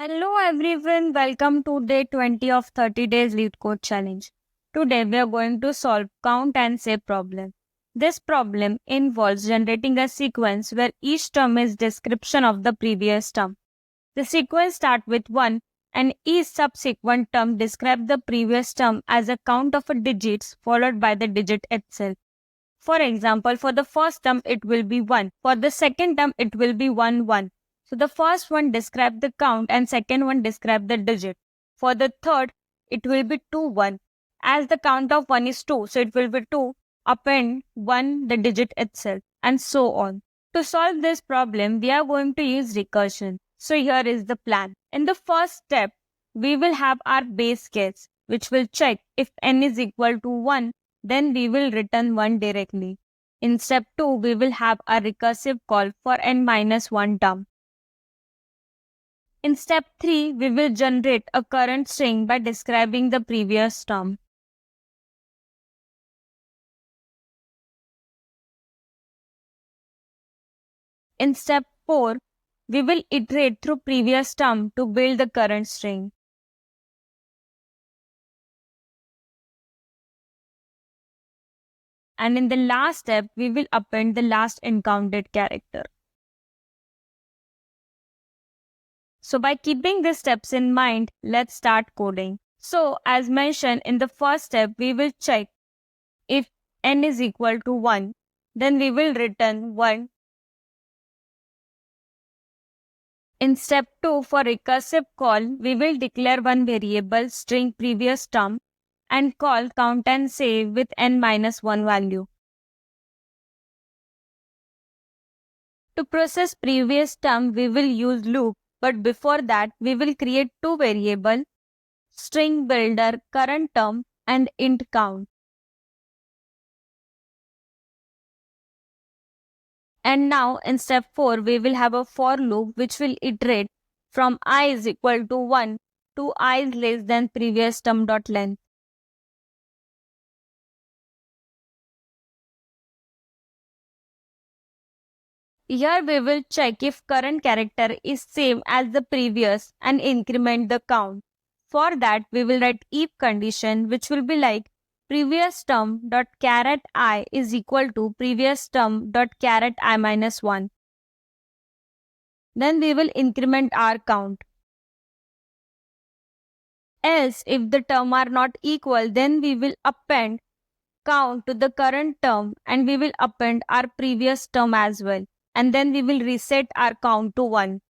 Hello everyone, welcome to day 20 of 30 days LeetCode challenge. Today we are going to solve count and say problem. This problem involves generating a sequence where each term is description of the previous term. The sequence starts with 1 and each subsequent term describes the previous term as a count of digits followed by the digit itself. For example, for the first term it will be 1. For the second term it will be 1 1. So the first one describes the count and second one describes the digit. For the third it will be 2 1. As the count of 1 is 2, so it will be 2. Append 1 the digit itself and so on. To solve this problem we are going to use recursion. So here is the plan. In the first step we will have our base case which will check if n is equal to 1, then we will return 1 directly. In step 2, we will have a recursive call for n minus 1 term. In step 3, we will generate a current string by describing the previous term. In step 4, we will iterate through previous term to build the current string. And in the last step, we will append the last encountered character. So by keeping these steps in mind, let's start coding. So as mentioned in the first step, we will check if n is equal to 1, then we will return 1. In step 2, for recursive call, we will declare one variable string previous term and call count and save with n minus 1 value. To process previous term, we will use loop, but before that, we will create two variables, string builder current term and int count. And now in step 4, we will have a for loop which will iterate from I is equal to 1 to I is less than previous term dot length. Here we will check if current character is same as the previous and increment the count. For that we will write if condition which will be like previous term dot caret I is equal to previous term dot caret I minus 1. Then we will increment our count. Else if the term are not equal, then we will append count to the current term and we will append our previous term as well. And then we will reset our count to 1.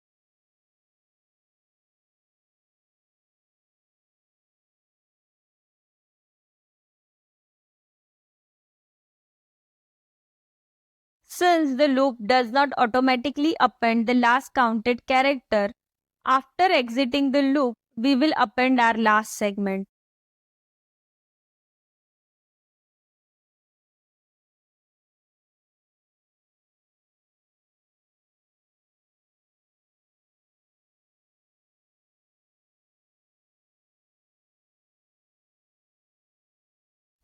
Since the loop does not automatically append the last counted character, after exiting the loop, we will append our last segment.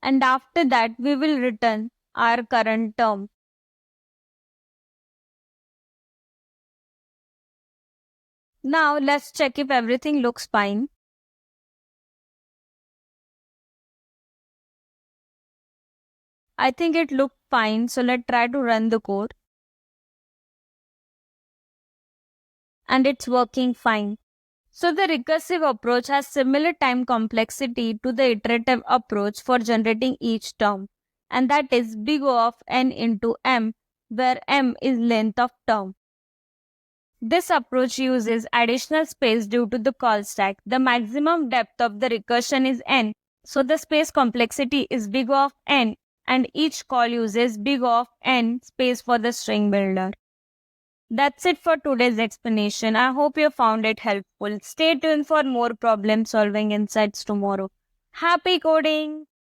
And after that, we will return our current term. Now let's check if everything looks fine. I think it looked fine, so let's try to run the code. And it's working fine. So the recursive approach has similar time complexity to the iterative approach for generating each term, and that is big O of n into m, where m is length of term. This approach uses additional space due to the call stack. The maximum depth of the recursion is n, so the space complexity is big O of n, and each call uses big O of n space for the string builder. That's it for today's explanation. I hope you found it helpful. Stay tuned for more problem solving insights tomorrow. Happy coding!